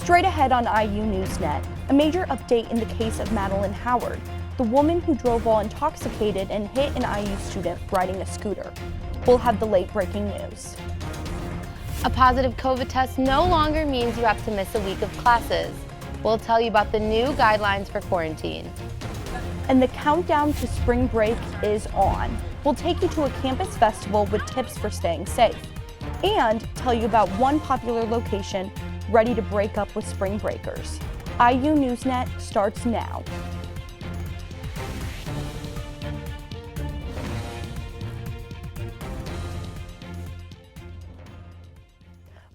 Straight ahead on IU NewsNet, a major update in the case of Madeline Howard, the woman who drove while intoxicated and hit an IU student riding a scooter. We'll have the late breaking news. A positive COVID test no longer means you have to miss a week of classes. We'll tell you about the new guidelines for quarantine. And the countdown to spring break is on. We'll take you to a campus festival with tips for staying safe and tell you about one popular location ready to break up with spring breakers. IU NewsNet starts now.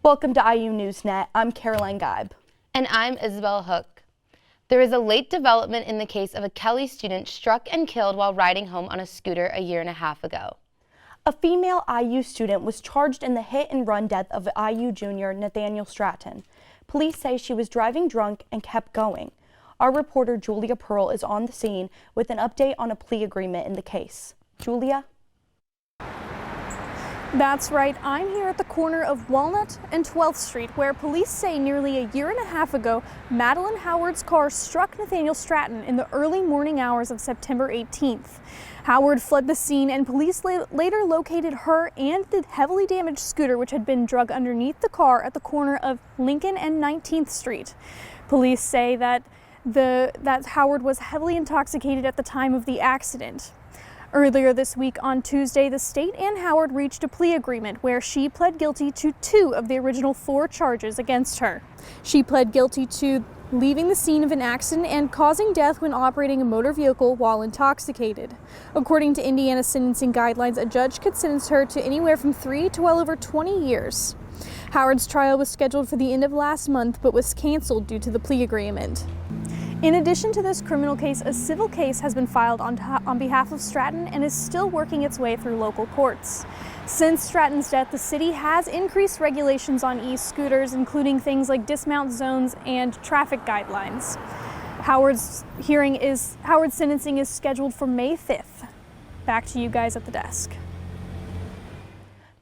Welcome to IU NewsNet. I'm Caroline Geib. And I'm Isabel Hook. There is a late development in the case of a Kelly student struck and killed while riding home on a scooter a year and a half ago. A female IU student was charged in the hit-and-run death of IU junior Nathaniel Stratton. Police say she was driving drunk and kept going. Our reporter Julia Pearl is on the scene with an update on a plea agreement in the case. Julia? That's right, I'm here at the corner of Walnut and 12th Street, where police say nearly a year and a half ago, Madeline Howard's car struck Nathaniel Stratton in the early morning hours of September 18th. Howard fled the scene and police later located her and the heavily damaged scooter, which had been drug underneath the car at the corner of Lincoln and 19th Street. Police say that Howard was heavily intoxicated at the time of the accident. Earlier this week on Tuesday, the state and Howard reached a plea agreement where she pled guilty to 2 of the original 4 charges against her. She pled guilty to leaving the scene of an accident and causing death when operating a motor vehicle while intoxicated. According to Indiana sentencing guidelines, a judge could sentence her to anywhere from 3 to well over 20 years. Howard's trial was scheduled for the end of last month but was canceled due to the plea agreement. In addition to this criminal case, a civil case has been filed on behalf of Stratton and is still working its way through local courts. Since Stratton's death, the city has increased regulations on e-scooters, including things like dismount zones and traffic guidelines. Howard's sentencing is scheduled for May 5th. Back to you guys at the desk.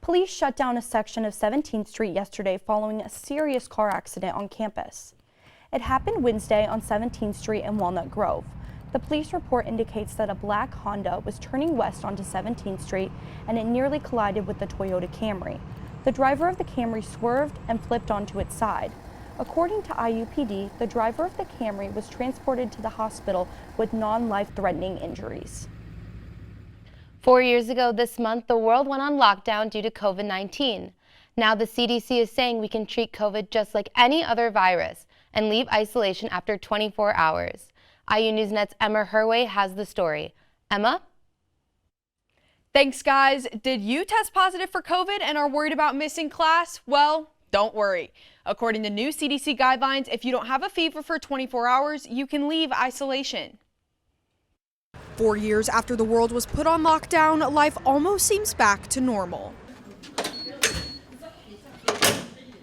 Police shut down a section of 17th Street yesterday following a serious car accident on campus. It happened Wednesday on 17th Street in Walnut Grove. The police report indicates that a black Honda was turning west onto 17th Street and it nearly collided with the Toyota Camry. The driver of the Camry swerved and flipped onto its side. According to IUPD, the driver of the Camry was transported to the hospital with non-life-threatening injuries. 4 years ago this month, the world went on lockdown due to COVID-19. Now the CDC is saying we can treat COVID just like any other virus and leave isolation after 24 hours. IU NewsNet's Emma Herwehe has the story. Emma? Thanks, guys. Did you test positive for COVID and are worried about missing class? Well, don't worry. According to new CDC guidelines, if you don't have a fever for 24 hours, you can leave isolation. 4 years after the world was put on lockdown, life almost seems back to normal.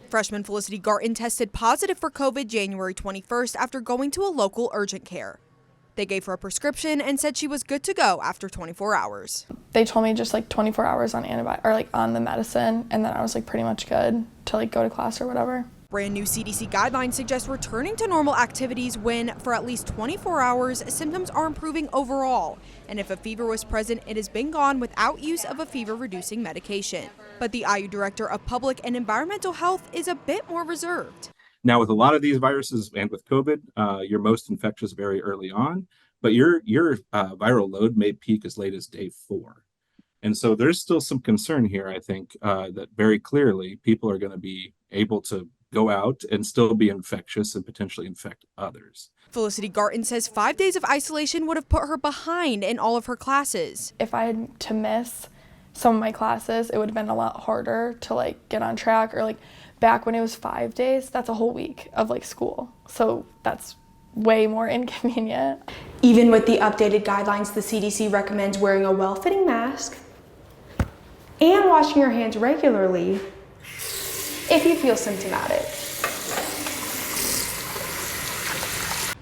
Freshman Felicity Garton tested positive for COVID January 21st after going to a local urgent care. They gave her a prescription and said she was good to go after 24 hours. They told me just 24 hours on on the medicine, and then I was pretty much good to go to class or whatever. Brand new CDC guidelines suggest returning to normal activities when, for at least 24 hours, symptoms are improving overall. And if a fever was present, it has been gone without use of a fever-reducing medication. But the IU Director of Public and Environmental Health is a bit more reserved. Now, with a lot of these viruses and with COVID, you're most infectious very early on, but your viral load may peak as late as day 4. And so there's still some concern here, I think, that very clearly people are going to be able to go out and still be infectious and potentially infect others. Felicity Garton says 5 days of isolation would have put her behind in all of her classes. If I had to miss some of my classes, it would have been a lot harder to get on track, or back when it was 5 days, that's a whole week of school. So that's way more inconvenient. Even with the updated guidelines, the CDC recommends wearing a well-fitting mask and washing your hands regularly if you feel symptomatic.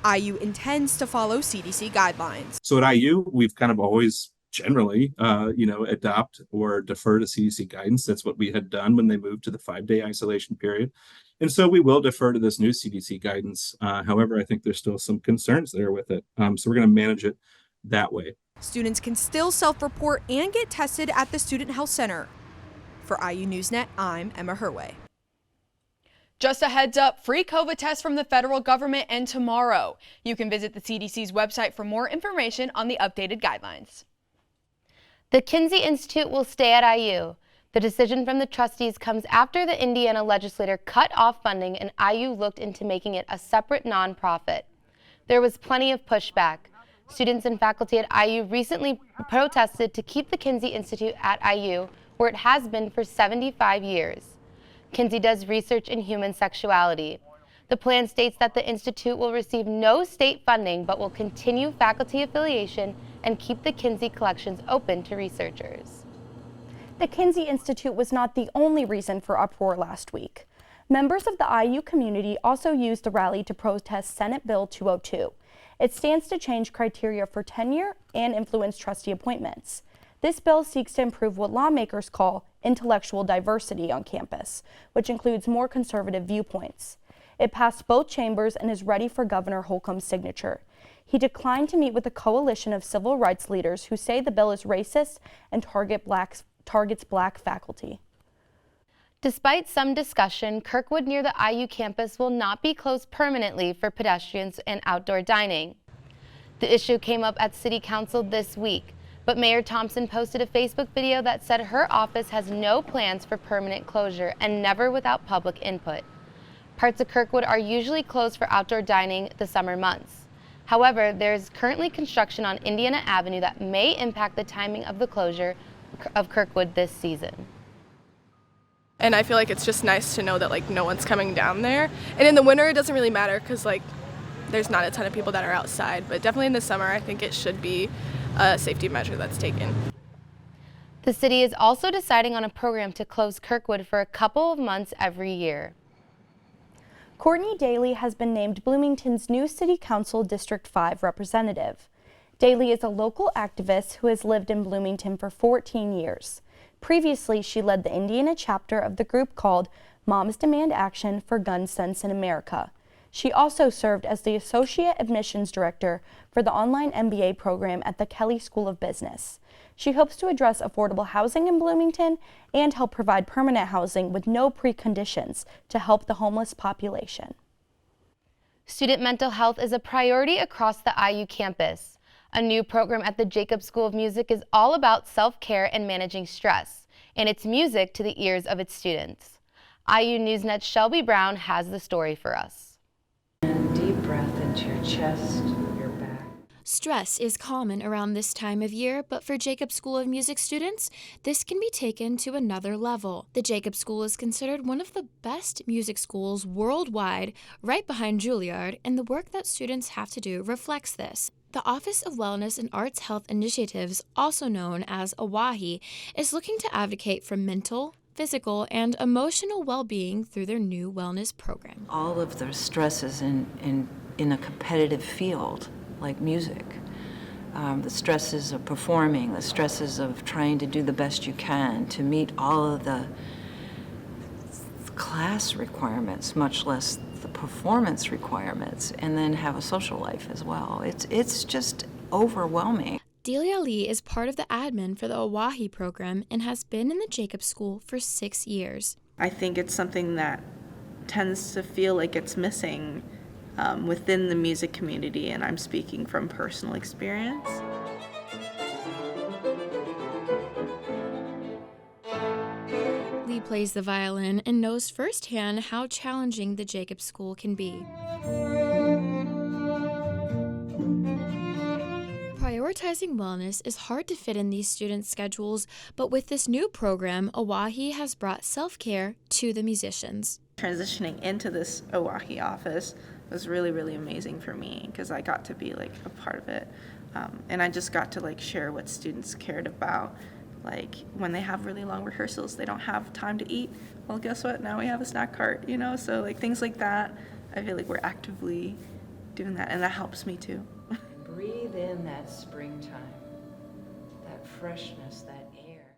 IU intends to follow CDC guidelines. So at IU, we've kind of always generally, adopt or defer to CDC guidance. That's what we had done when they moved to the 5-day isolation period. And so we will defer to this new CDC guidance. However, I think there's still some concerns there with it. So we're going to manage it that way. Students can still self-report and get tested at the Student Health Center. For IU NewsNet, I'm Emma Herwehe. Just a heads up, free COVID tests from the federal government end tomorrow. You can visit the CDC's website for more information on the updated guidelines. The Kinsey Institute will stay at IU. The decision from the trustees comes after the Indiana legislature cut off funding and IU looked into making it a separate nonprofit. There was plenty of pushback. Students and faculty at IU recently protested to keep the Kinsey Institute at IU, where it has been for 75 years. Kinsey does research in human sexuality. The plan states that the institute will receive no state funding but will continue faculty affiliation and keep the Kinsey collections open to researchers. The Kinsey Institute was not the only reason for uproar last week. Members of the IU community also used the rally to protest Senate Bill 202. It stands to change criteria for tenure and influence trustee appointments. This bill seeks to improve what lawmakers call intellectual diversity on campus, which includes more conservative viewpoints. It passed both chambers and is ready for Governor Holcomb's signature. He declined to meet with a coalition of civil rights leaders who say the bill is racist and targets black faculty. Despite some discussion, Kirkwood near the IU campus will not be closed permanently for pedestrians and outdoor dining. The issue came up at City Council this week, but Mayor Thompson posted a Facebook video that said her office has no plans for permanent closure and never without public input. Parts of Kirkwood are usually closed for outdoor dining the summer months. However, there is currently construction on Indiana Avenue that may impact the timing of the closure of Kirkwood this season. And I feel like it's just nice to know that like no one's coming down there. And in the winter, it doesn't really matter because like there's not a ton of people that are outside. But definitely in the summer, I think it should be a safety measure that's taken. The city is also deciding on a program to close Kirkwood for a couple of months every year. Courtney Daly has been named Bloomington's new City Council District 5 representative. Daly is a local activist who has lived in Bloomington for 14 years. Previously, she led the Indiana chapter of the group called Moms Demand Action for Gun Sense in America. She also served as the Associate Admissions Director for the online MBA program at the Kelley School of Business. She hopes to address affordable housing in Bloomington and help provide permanent housing with no preconditions to help the homeless population. Student mental health is a priority across the IU campus. A new program at the Geib School of Music is all about self-care and managing stress, and it's music to the ears of its students. IU NewsNet's Shelby Brown has the story for us. Deep breath into your chest, your back. Stress is common around this time of year, but for Geib School of Music students, this can be taken to another level. The Geib School is considered one of the best music schools worldwide, right behind Juilliard, and the work that students have to do reflects this. The Office of Wellness and Arts Health Initiatives, also known as OWAHI, is looking to advocate for mental, physical, and emotional well-being through their new wellness program. All of the stresses in a competitive field like music, the stresses of performing, the stresses of trying to do the best you can to meet all of the class requirements, much less the performance requirements, and then have a social life as well. It's just overwhelming. Delia Lee is part of the admin for the OWAHI program and has been in the Geib School for 6 years. I think it's something that tends to feel like it's missing within the music community, and I'm speaking from personal experience. Lee plays the violin and knows firsthand how challenging the Geib School can be. Prioritizing wellness is hard to fit in these students' schedules, but with this new program, OWAHI has brought self-care to the musicians. Transitioning into this OWAHI office was really, really amazing for me because I got to be like a part of it. And I just got to like share what students cared about. Like when they have really long rehearsals, they don't have time to eat. Well, guess what? Now we have a snack cart, you know? So like things like that, I feel like we're actively doing that, and that helps me too. Breathe in that springtime, that freshness, that air.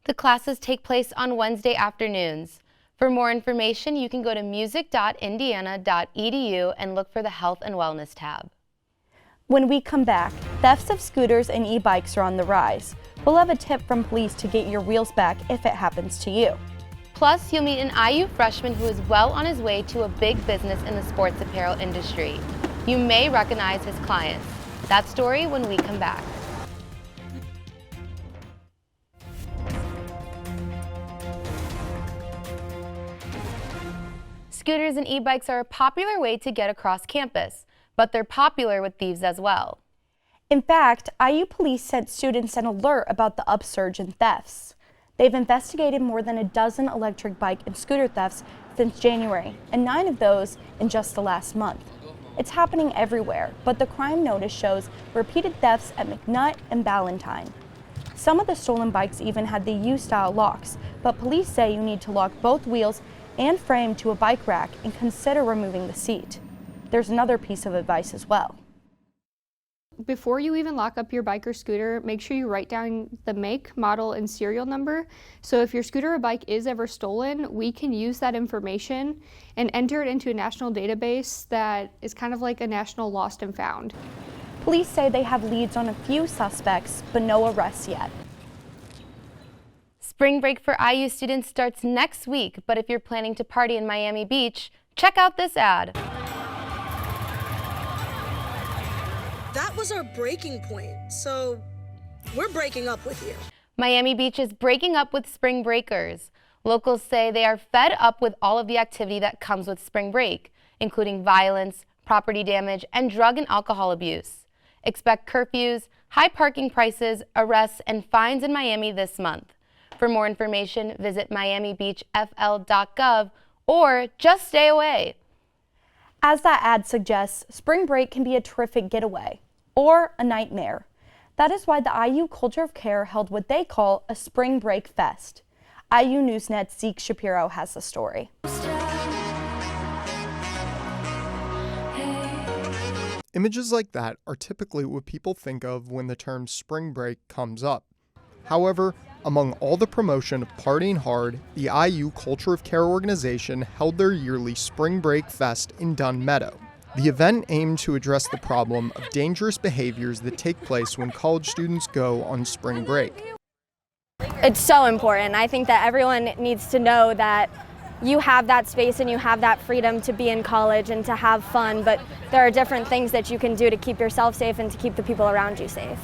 The classes take place on Wednesday afternoons. For more information, you can go to music.indiana.edu and look for the Health and Wellness tab. When we come back, thefts of scooters and e-bikes are on the rise. We'll have a tip from police to get your wheels back if it happens to you. Plus, you'll meet an IU freshman who is well on his way to a big business in the sports apparel industry. You may recognize his clients. That story when we come back. Scooters and e-bikes are a popular way to get across campus, but they're popular with thieves as well. In fact, IU police sent students an alert about the upsurge in thefts. They've investigated more than a dozen electric bike and scooter thefts since January, and 9 of those in just the last month. It's happening everywhere, but the crime notice shows repeated thefts at McNutt and Ballantyne. Some of the stolen bikes even had the U-style locks, but police say you need to lock both wheels and frame to a bike rack and consider removing the seat. There's another piece of advice as well. Before you even lock up your bike or scooter, make sure you write down the make, model, and serial number. So if your scooter or bike is ever stolen, we can use that information and enter it into a national database that is kind of like a national lost and found. Police say they have leads on a few suspects, but no arrests yet. Spring break for IU students starts next week, but if you're planning to party in Miami Beach, check out this ad. That was our breaking point, so we're breaking up with you. Miami Beach is breaking up with spring breakers. Locals say they are fed up with all of the activity that comes with spring break, including violence, property damage, and drug and alcohol abuse. Expect curfews, high parking prices, arrests, and fines in Miami this month. For more information, visit miamibeachfl.gov or just stay away. As that ad suggests, spring break can be a terrific getaway or a nightmare. That is why the IU Culture of Care held what they call a Spring Break Fest. IU NewsNet's Zeke Shapiro has the story. Images like that are typically what people think of when the term spring break comes up. However, among all the promotion of partying hard, the IU Culture of Care organization held their yearly Spring Break Fest in Dunn Meadow. The event aimed to address the problem of dangerous behaviors that take place when college students go on spring break. It's so important. I think that everyone needs to know that you have that space and you have that freedom to be in college and to have fun, but there are different things that you can do to keep yourself safe and to keep the people around you safe.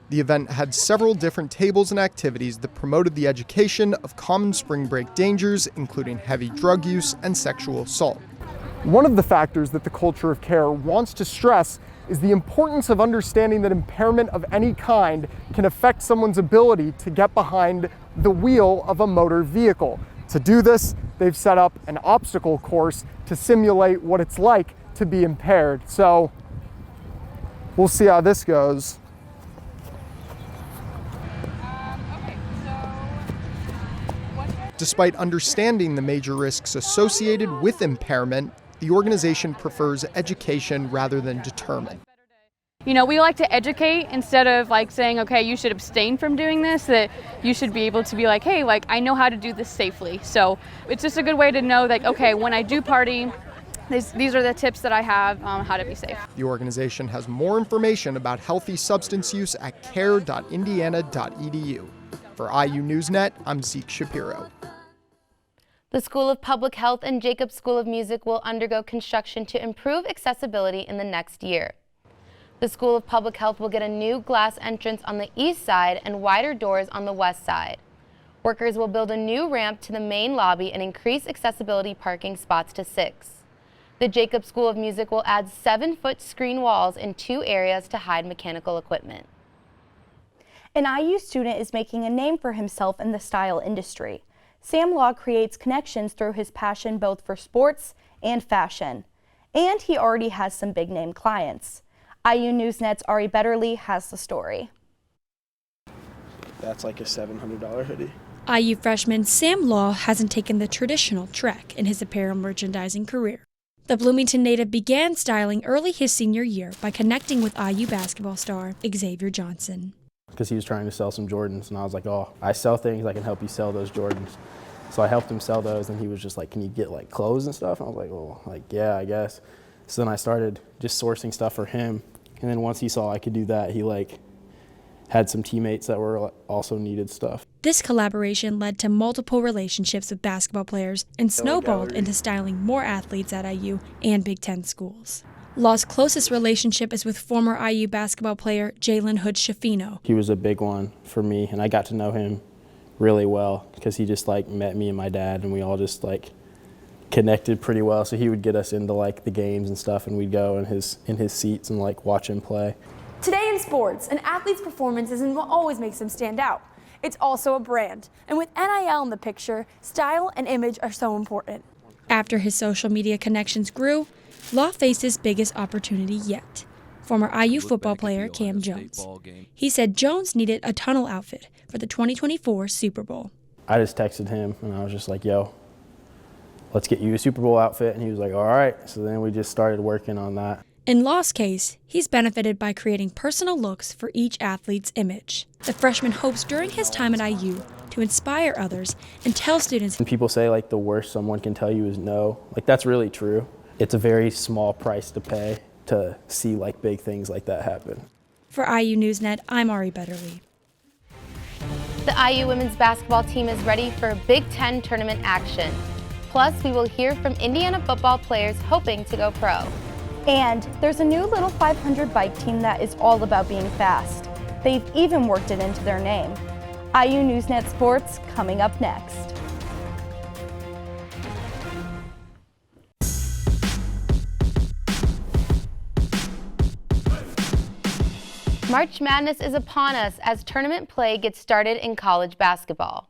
The event had several different tables and activities that promoted the education of common spring break dangers, including heavy drug use and sexual assault. One of the factors that the Culture of Care wants to stress is the importance of understanding that impairment of any kind can affect someone's ability to get behind the wheel of a motor vehicle. To do this, they've set up an obstacle course to simulate what it's like to be impaired. So we'll see how this goes. Despite understanding the major risks associated with impairment, the organization prefers education rather than determine. You know, we like to educate instead of like saying, okay, you should abstain from doing this, that you should be able to be like, hey, like I know how to do this safely. So it's just a good way to know that, okay, when I do party, these are the tips that I have on how to be safe. The organization has more information about healthy substance use at care.indiana.edu. For IU NewsNet, I'm Zeke Shapiro. The School of Public Health and Geib School of Music will undergo construction to improve accessibility in the next year. The School of Public Health will get a new glass entrance on the east side and wider doors on the west side. Workers will build a new ramp to the main lobby and increase accessibility parking spots to 6. The Geib School of Music will add 7-foot screen walls in 2 areas to hide mechanical equipment. An IU student is making a name for himself in the style industry. Sam Law creates connections through his passion both for sports and fashion. And he already has some big-name clients. IU NewsNet's Ari Betterly has the story. That's like a $700 hoodie. IU freshman Sam Law hasn't taken the traditional track in his apparel merchandising career. The Bloomington native began styling early his senior year by connecting with IU basketball star Xavier Johnson. because he was trying to sell some Jordans, and I was like, oh, I sell things, I can help you sell those Jordans. So I helped him sell those, and he was just like, can you get like clothes and stuff? And I was like, well, like, yeah, I guess. So then I started just sourcing stuff for him, and then once he saw I could do that, he like had some teammates that were also needed stuff. This collaboration led to multiple relationships with basketball players and snowballed into styling more athletes at IU and Big Ten schools. Law's closest relationship is with former IU basketball player Jalen Hood-Schifino. He was a big one for me, and I got to know him really well because he just like met me and my dad, and we all just like connected pretty well. So he would get us into like the games and stuff, and we'd go in his seats and like watch him play. Today in sports, an athlete's performance isn't what always makes them stand out. It's also a brand. And with NIL in the picture, style and image are so important. After his social media connections grew, Law faced his biggest opportunity yet. Former IU football player Cam Jones. He said Jones needed a tunnel outfit for the 2024 Super Bowl. I just texted him, and I was just like, yo, let's get you a Super Bowl outfit. And he was like, all right. So then we just started working on that. In Law's case, he's benefited by creating personal looks for each athlete's image. The freshman hopes during his time at IU to inspire others and tell students. And people say like the worst someone can tell you is no. Like that's really true. It's a very small price to pay to see like big things like that happen. For IU NewsNet, I'm Ari Betterly. The IU women's basketball team is ready for Big Ten tournament action. Plus, we will hear from Indiana football players hoping to go pro. And there's a new little 500 bike team that is all about being fast. They've even worked it into their name. IU NewsNet Sports coming up next. March Madness is upon us as tournament play gets started in college basketball.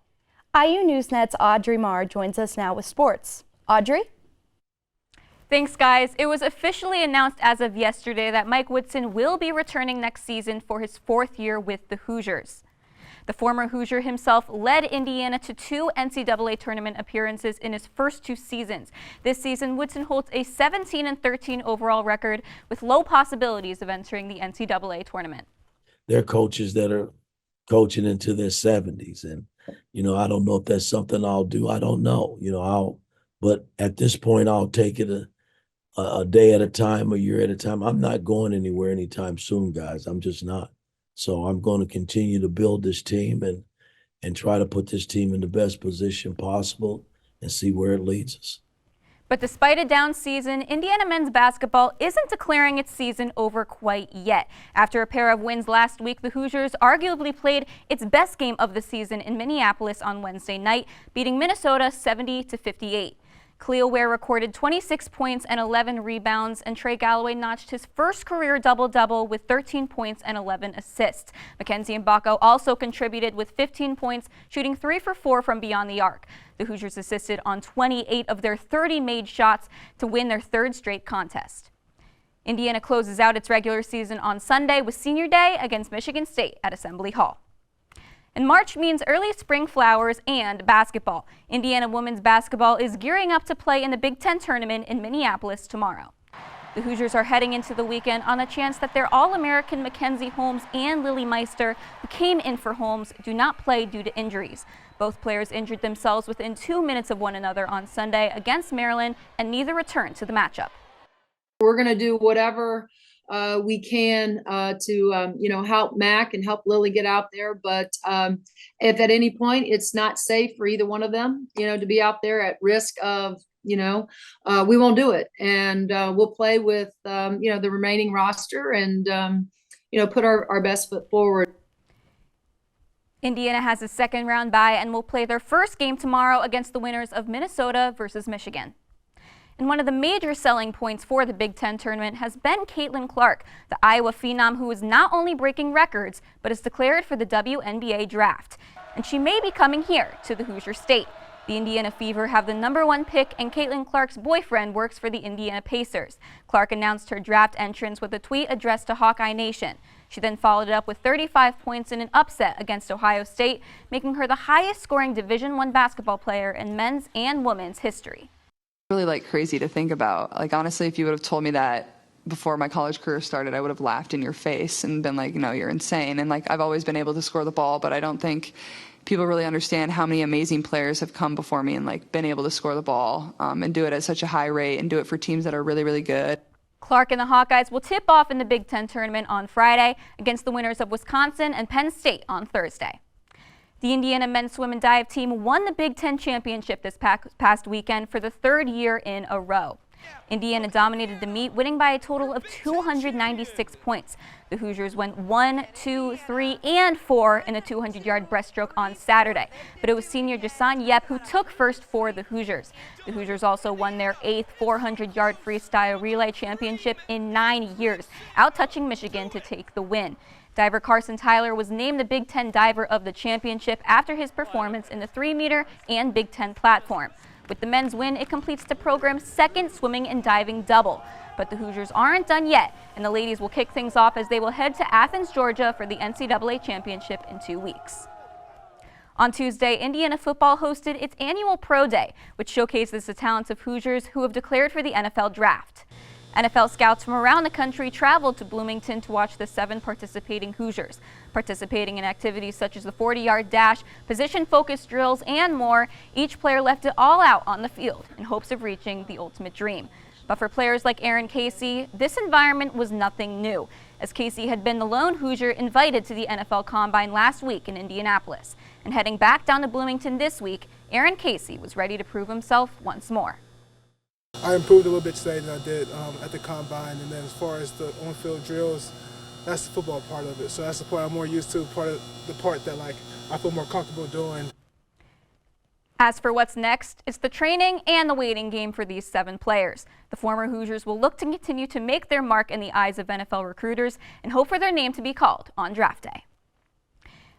IU NewsNet's Audrey Marr joins us now with sports. Audrey? Thanks, guys. It was officially announced as of yesterday that Mike Woodson will be returning next season for his 4th year with the Hoosiers. The former Hoosier himself led Indiana to 2 NCAA tournament appearances in his first 2 seasons. This season, Woodson holds a 17-13 overall record with low possibilities of entering the NCAA tournament. There are coaches that are coaching into their 70s, and I don't know if that's something I'll do. I don't know. But at this point, I'll take it a day at a time, a year at a time. I'm not going anywhere anytime soon, guys. I'm just not. So I'm going to continue to build this team and try to put this team in the best position possible and see where it leads us. But despite a down season, Indiana men's basketball isn't declaring its season over quite yet. After a pair of wins last week, the Hoosiers arguably played its best game of the season in Minneapolis on Wednesday night, beating Minnesota 70-58. Cleo Ware recorded 26 points and 11 rebounds, and Trey Galloway notched his first career double-double with 13 points and 11 assists. Mackenzie Mbako also contributed with 15 points, shooting 3 for 4 from beyond the arc. The Hoosiers assisted on 28 of their 30 made shots to win their 3rd straight contest. Indiana closes out its regular season on Sunday with Senior Day against Michigan State at Assembly Hall. And March means early spring flowers and basketball. Indiana women's basketball is gearing up to play in the Big Ten tournament in Minneapolis tomorrow. The Hoosiers are heading into the weekend on the chance that their All-American Mackenzie Holmes and Lily Meister, who came in for Holmes, do not play due to injuries. Both players injured themselves within 2 minutes of one another on Sunday against Maryland, and neither returned to the matchup. We're going to do whatever we can to help Mac and help Lily get out there. But if at any point it's not safe for either one of them, to be out there at risk of, we won't do it. And we'll play with, the remaining roster and, put our best foot forward. Indiana has a 2nd round bye and will play their first game tomorrow against the winners of Minnesota versus Michigan. And one of the major selling points for the Big Ten tournament has been Caitlin Clark, the Iowa phenom who is not only breaking records, but is declared for the WNBA draft. And she may be coming here to the Hoosier State. The Indiana Fever have the #1 pick, and Caitlin Clark's boyfriend works for the Indiana Pacers. Clark announced her draft entrance with a tweet addressed to Hawkeye Nation. She then followed it up with 35 points in an upset against Ohio State, making her the highest scoring Division I basketball player in men's and women's history. Really crazy to think about. Honestly, if you would have told me that before my college career started, I would have laughed in your face and been like, no, you're insane. And like, I've always been able to score the ball, but I don't think people really understand how many amazing players have come before me and like been able to score the ball and do it at such a high rate and do it for teams that are really, really good. Clark and the Hawkeyes will tip off in the Big Ten tournament on Friday against the winners of Wisconsin and Penn State on Thursday. The Indiana men's swim and dive team won the Big Ten championship this past weekend for the third year in a row. Indiana dominated the meet, winning by a total of 296 points. The Hoosiers went 1, 2, 3, and 4 in a 200-yard breaststroke on Saturday, but it was senior Jason Yep who took first for the Hoosiers. The Hoosiers also won their 8th 400-yard freestyle relay championship in 9 years, out-touching Michigan to take the win. Diver Carson Tyler was named the Big Ten Diver of the Championship after his performance in the 3-meter and Big Ten platform. With the men's win, it completes the program's second swimming and diving double. But the Hoosiers aren't done yet, and the ladies will kick things off as they will head to Athens, Georgia for the NCAA Championship in 2 weeks. On Tuesday, Indiana football hosted its annual Pro Day, which showcases the talents of Hoosiers who have declared for the NFL Draft. NFL scouts from around the country traveled to Bloomington to watch the 7 participating Hoosiers. Participating in activities such as the 40-yard dash, position-focused drills, and more, each player left it all out on the field in hopes of reaching the ultimate dream. But for players like Aaron Casey, this environment was nothing new, as Casey had been the lone Hoosier invited to the NFL Combine last week in Indianapolis. And heading back down to Bloomington this week, Aaron Casey was ready to prove himself once more. I improved a little bit today than I did at the Combine, and then as far as the on-field drills, that's the football part of it. So that's the part I'm more used to, the part that like I feel more comfortable doing. As for what's next, it's the training and the waiting game for these 7 players. The former Hoosiers will look to continue to make their mark in the eyes of NFL recruiters and hope for their name to be called on draft day.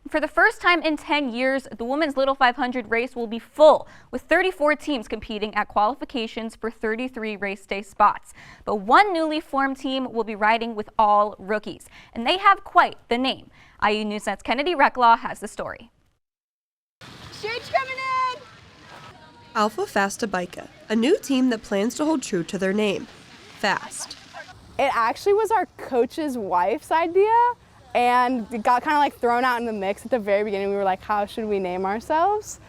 For the first time in 10 years, the women's Little 500 race will be full, with 34 teams competing at qualifications for 33 race day spots. But one newly formed team will be riding with all rookies, and they have quite the name. IU NewsNet's Kennedy Recklaw has the story. Shoots coming in! Alpha Fasta Bica, a new team that plans to hold true to their name, Fast. It actually was our coach's wife's idea. And it got kind of like thrown out in the mix at the very beginning. We were like, how should we name ourselves?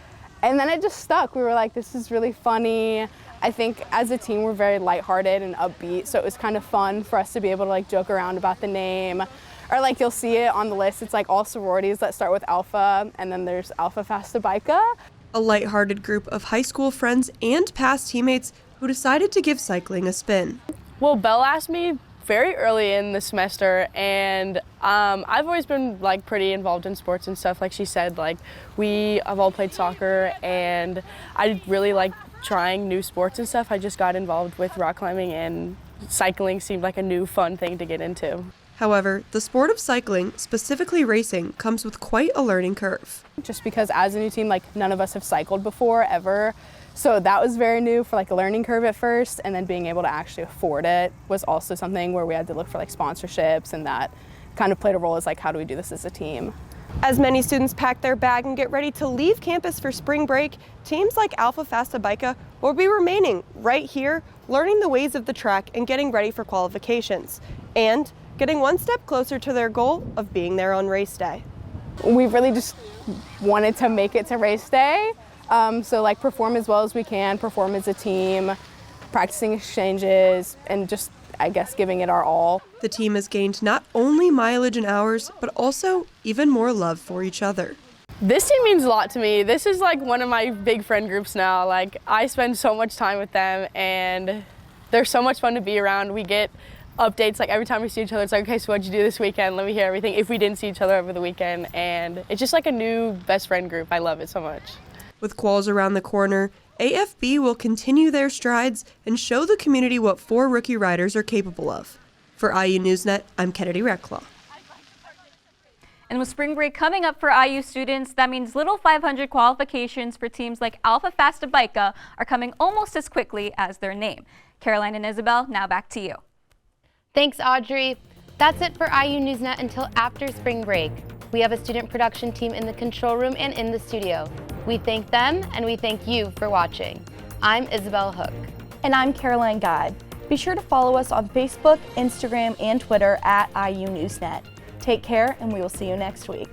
And then it just stuck. We were like, this is really funny. I think as a team, we're very lighthearted and upbeat. So it was kind of fun for us to be able to like joke around about the name. Or like you'll see it on the list. It's like all sororities that start with Alpha. And then there's Alpha Fasta Bica. A lighthearted group of high school friends and past teammates who decided to give cycling a spin. Well, Belle asked me very early in the semester, and I've always been like pretty involved in sports and stuff. Like she said, like we have all played soccer, and I really like trying new sports and stuff. I just got involved with rock climbing, and cycling seemed like a new fun thing to get into. However, the sport of cycling, specifically racing, comes with quite a learning curve. Just because as a new team, like none of us have cycled before ever. So that was very new for like a learning curve at first, and then being able to actually afford it was also something where we had to look for like sponsorships, and that kind of played a role as like how do we do this as a team. As many students pack their bag and get ready to leave campus for spring break, teams like Alpha Fasta Bica will be remaining right here, learning the ways of the track and getting ready for qualifications, and getting one step closer to their goal of being there on race day. We really just wanted to make it to race day. So like perform as well as we can, perform as a team, practicing exchanges, and just, I guess, giving it our all. The team has gained not only mileage and hours, but also even more love for each other. This team means a lot to me. This is like one of my big friend groups now. Like I spend so much time with them, and they're so much fun to be around. We get updates like every time we see each other. It's like, okay, so what'd you do this weekend? Let me hear everything if we didn't see each other over the weekend. And it's just like a new best friend group. I love it so much. With quals around the corner, AFB will continue their strides and show the community what 4 rookie riders are capable of. For IU NewsNet, I'm Kennedy Recklaw. And with spring break coming up for IU students, that means Little 500 qualifications for teams like Alpha Fasta Bica are coming almost as quickly as their name. Caroline and Isabel, now back to you. Thanks, Audrey. That's it for IU NewsNet until after spring break. We have a student production team in the control room and in the studio. We thank them and we thank you for watching. I'm Isabel Hook. And I'm Caroline Geib. Be sure to follow us on Facebook, Instagram, and Twitter at IU NewsNet. Take care, and we will see you next week.